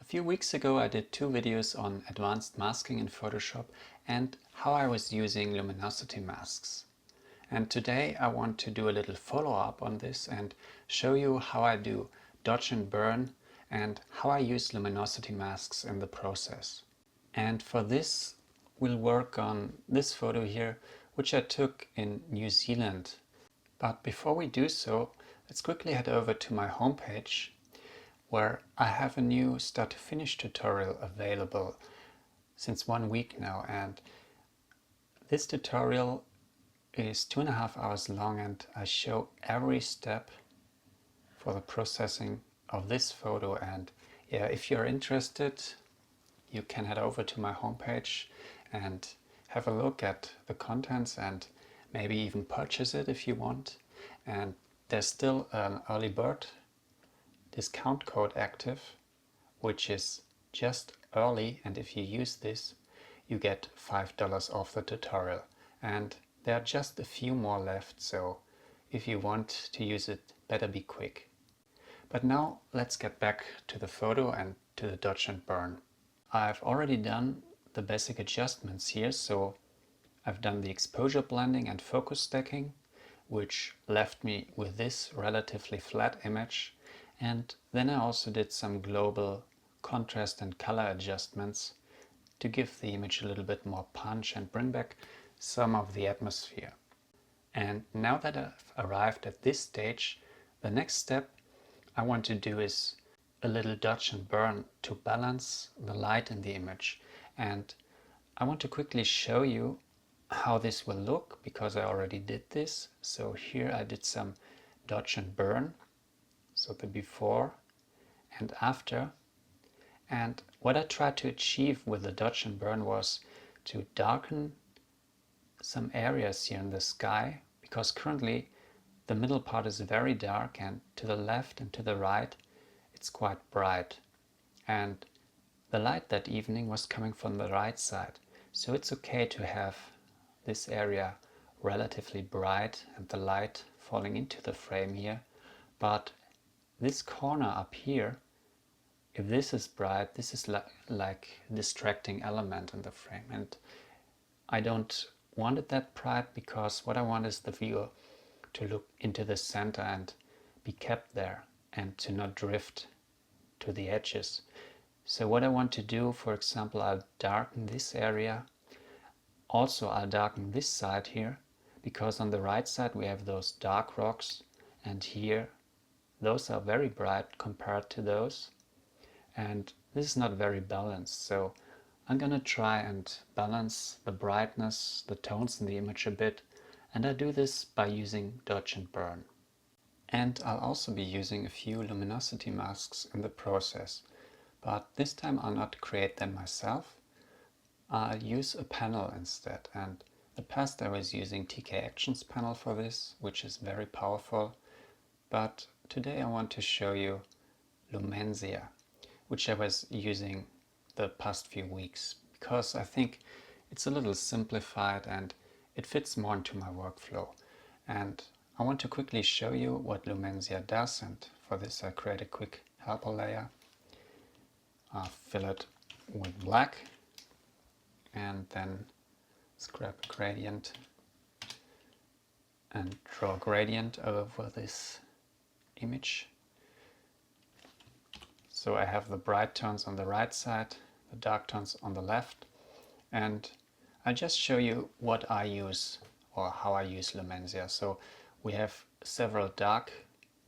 few weeks ago I did 2 videos on advanced masking in Photoshop and how I was using luminosity masks. And today I want to do a little follow-up on this and show you how I do dodge and burn and how I use luminosity masks in the process. And for this we'll work on this photo here, which I took in New Zealand. But before we do so, let's quickly head over to my homepage, where I have a new start to finish tutorial available since 1 week now, and this tutorial is 2.5 hours long and I show every step for the processing of this photo. And yeah, if you're interested, you can head over to my homepage and have a look at the contents and maybe even purchase it if you want. And there's still an early bird discount code active, which is just early, and if you use this you get $5 off the tutorial, and there are just a few more left, so if you want to use it, better be quick. But now let's get back to the photo and to the dodge and burn. I've already done the basic adjustments here, so I've done the exposure blending and focus stacking, which left me with this relatively flat image. And then I also did some global contrast and color adjustments to give the image a little bit more punch and bring back some of the atmosphere. And now that I've arrived at this stage, the next step I want to do is a little dodge and burn to balance the light in the image. And I want to quickly show you how this will look, because I already did this. So here I did some dodge and burn, so the before and after. And what I tried to achieve with the dodge and burn was to darken some areas here in the sky, because currently the middle part is very dark and to the left and to the right it's quite bright. And the light that evening was coming from the right side, so it's okay to have this area relatively bright and the light falling into the frame here. But this corner up here, if this is bright, this is like a distracting element in the frame, and I don't want it that bright, because what I want is the viewer to look into the center and be kept there and to not drift to the edges. So what I want to do, for example, I'll darken this area. Also I'll darken this side here, because on the right side we have those dark rocks, and here those are very bright compared to those, and this is not very balanced. So I'm gonna try and balance the brightness, the tones in the image a bit, and I do this by using dodge and burn. And I'll also be using a few luminosity masks in the process, but this time I'll not create them myself. I'll use a panel instead, and in the past I was using TK Actions panel for this, which is very powerful, but today I want to show you Lumenzia, which I was using the past few weeks, because I think it's a little simplified and it fits more into my workflow. And I want to quickly show you what Lumenzia does, and for this I create a quick helper layer. I'll fill it with black and then let's grab a gradient and draw a gradient over this image. So I have the bright tones on the right side, the dark tones on the left, and I'll just show you what I use or how I use Lumenzia. So we have several dark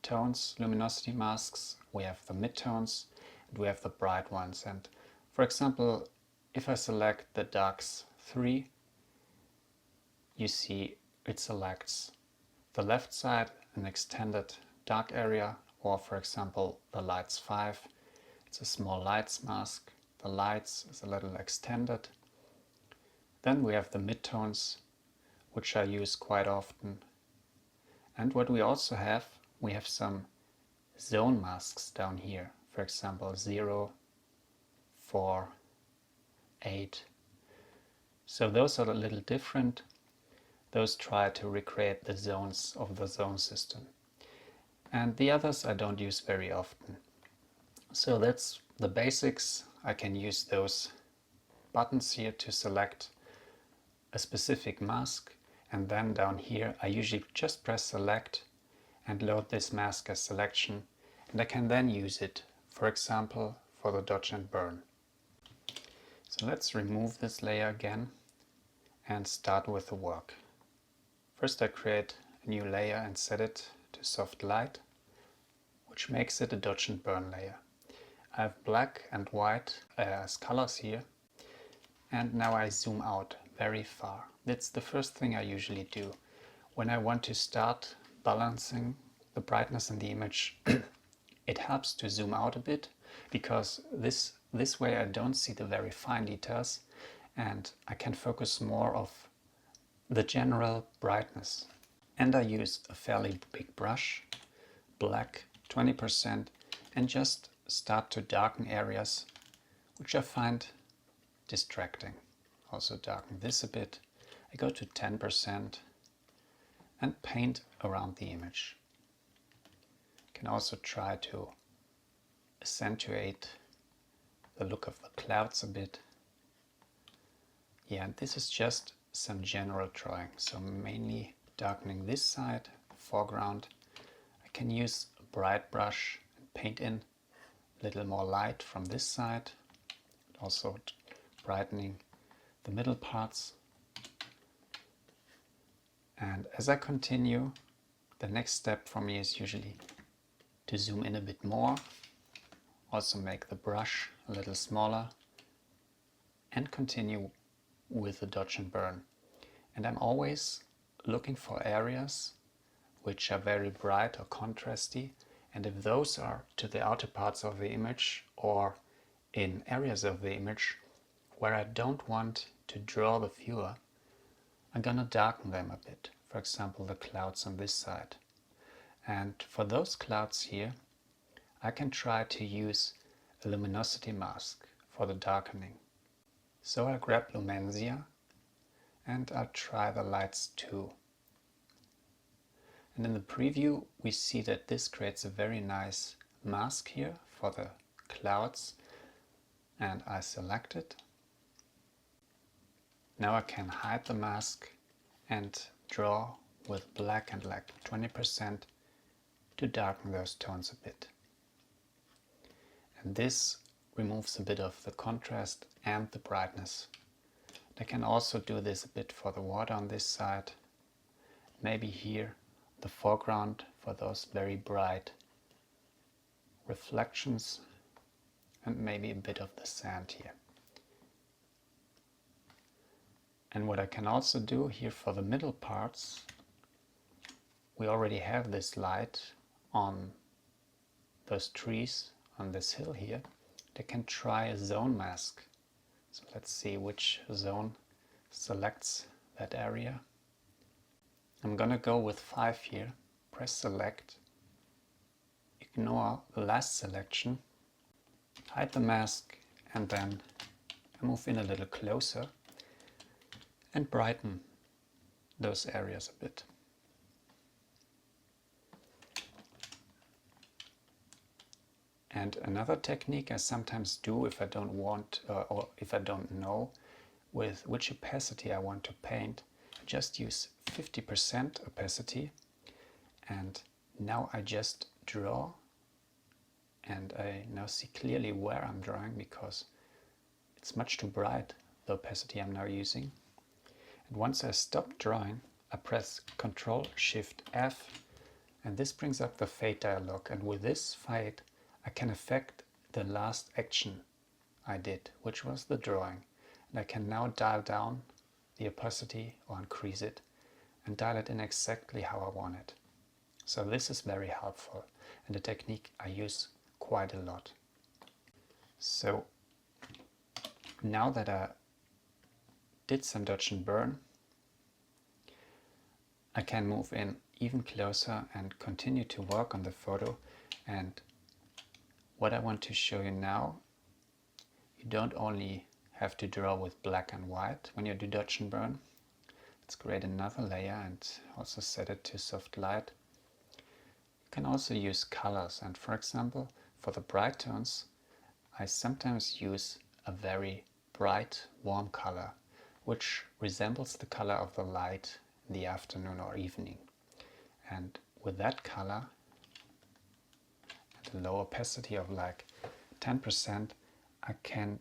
tones, luminosity masks, we have the midtones, and we have the bright ones. And for example, if I select the darks 3, you see it selects the left side, an extended dark area, or for example the lights 5, it's a small lights mask, the lights is a little extended. Then we have the midtones, which I use quite often. And what we also have, we have some zone masks down here, for example 0, 4, 8. So those are a little different. Those try to recreate the zones of the zone system. And the others I don't use very often. So that's the basics, I can use those buttons here to select a specific mask, and then down here I usually just press select and load this mask as selection, and I can then use it, for example, for the dodge and burn. So let's remove this layer again and start with the work. First I create a new layer and set it to soft light, which makes it a dodge and burn layer. I have black and white as colors here, and now I zoom out very far. That's the first thing I usually do when I want to start balancing the brightness in the image. It helps to zoom out a bit, because this way I don't see the very fine details and I can focus more of the general brightness. And I use a fairly big brush, black 20%, and just start to darken areas which I find distracting. Also darken this a bit. I go to 10% and paint around the image. You can also try to accentuate the look of the clouds a bit. Yeah, and this is just some general drawing, so mainly darkening this side, foreground. I can use a bright brush and paint in a little more light from this side, also brightening the middle parts. And as I continue, the next step for me is usually to zoom in a bit more, also make the brush a little smaller, and continue with the dodge and burn. And I'm always looking for areas which are very bright or contrasty, and if those are to the outer parts of the image or in areas of the image where I don't want to draw the viewer, I'm gonna darken them a bit. For example, the clouds on this side. And for those clouds here, I can try to use a luminosity mask for the darkening. So I'll grab Lumenzia and I'll try the lights too. And in the preview we see that this creates a very nice mask here for the clouds, and I select it. Now I can hide the mask and draw with black and like 20% to darken those tones a bit. And this removes a bit of the contrast and the brightness. I can also do this a bit for the water on this side. Maybe here the foreground for those very bright reflections, and maybe a bit of the sand here. And what I can also do here for the middle parts, we already have this light on those trees on this hill here. I can try a zone mask. So let's see which zone selects that area. I'm gonna go with 5 here, press select, ignore the last selection, hide the mask, and then I move in a little closer and brighten those areas a bit. And another technique I sometimes do if I don't want or if I don't know with which opacity I want to paint, I just use 50% opacity, and now I just draw, and I now see clearly where I'm drawing because it's much too bright, the opacity I'm now using. And once I stop drawing, I press Ctrl Shift F, and this brings up the fade dialog, and with this fade I can affect the last action I did, which was the drawing. And I can now dial down the opacity or increase it and dial it in exactly how I want it. So this is very helpful and a technique I use quite a lot. So now that I did some dodge and burn, I can move in even closer and continue to work on the photo. And what I want to show you now, you don't only have to draw with black and white when you do dodge and burn. Let's create another layer and also set it to soft light. You can also use colors, and for example, for the bright tones, I sometimes use a very bright, warm color, which resembles the color of the light in the afternoon or evening. And with that color, at a low opacity of like 10%, I can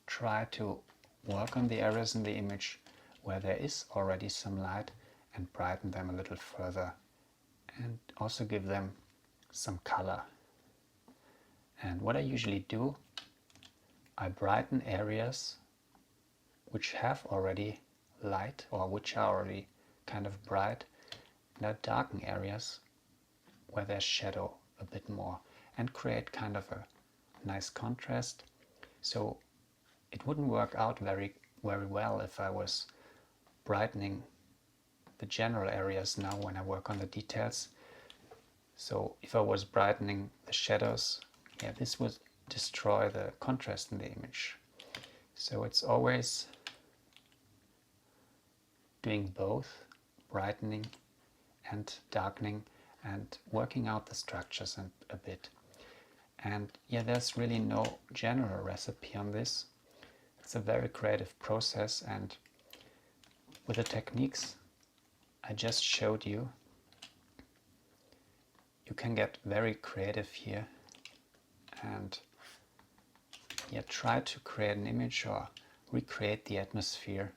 try to work on the areas in the image where there is already some light and brighten them a little further and also give them some color. And what I usually do, I brighten areas which have already light or which are already kind of bright, and I darken areas where there's shadow a bit more and create kind of a nice contrast. So it wouldn't work out very well if I was brightening the general areas now when I work on the details. So if I was brightening the shadows, yeah, this would destroy the contrast in the image. So it's always doing both, brightening and darkening and working out the structures a bit. And yeah, there's really no general recipe on this. It's a very creative process, and with the techniques I just showed you, you can get very creative here and yeah, try to create an image or recreate the atmosphere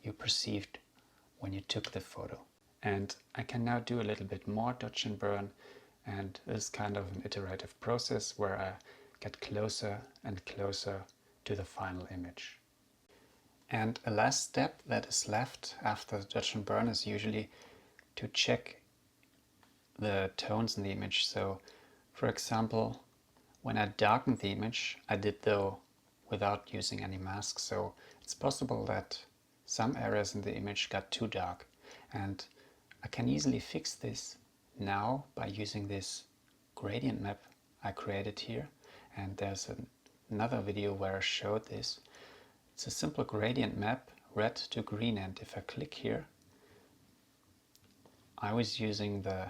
you perceived when you took the photo. And I can now do a little bit more dodge and burn, and this is kind of an iterative process where I get closer and closer to the final image. And a last step that is left after the dodge and burn is usually to check the tones in the image. So for example, when I darkened the image, I did though without using any mask, so it's possible that some areas in the image got too dark, and I can easily fix this now by using this gradient map I created here, and there's another video where I showed this. It's a simple gradient map, red to green, and if I click here, I was using the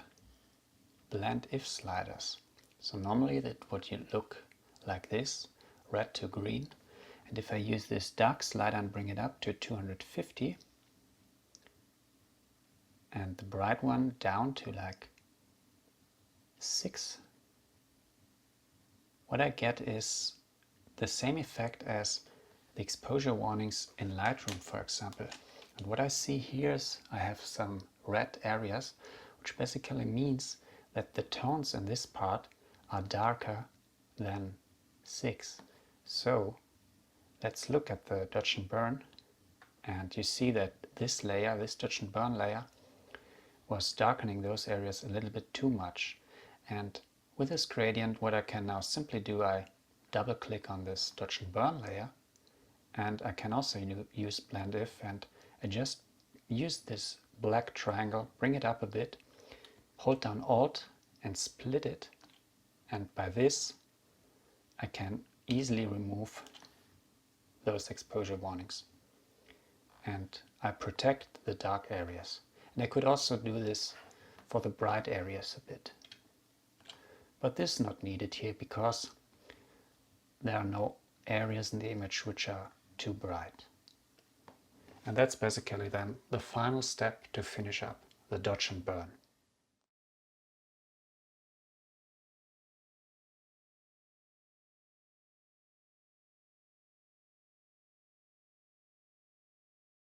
blend if sliders. So normally that would look like this, red to green, and if I use this dark slider and bring it up to 250 and the bright one down to like 6, what I get is the same effect as the exposure warnings in Lightroom, for example. And what I see here is I have some red areas, which basically means that the tones in this part are darker than 6. So let's look at the dodge and burn, and you see that this layer, this dodge and burn layer, was darkening those areas a little bit too much. And with this gradient, what I can now simply do, I double click on this dodge and burn layer, and I can also use blend if, and I just use this black triangle, bring it up a bit, hold down Alt and split it, and by this I can easily remove those exposure warnings and I protect the dark areas. And I could also do this for the bright areas a bit, but this is not needed here because there are no areas in the image which are too bright. And that's basically then the final step to finish up the dodge and burn.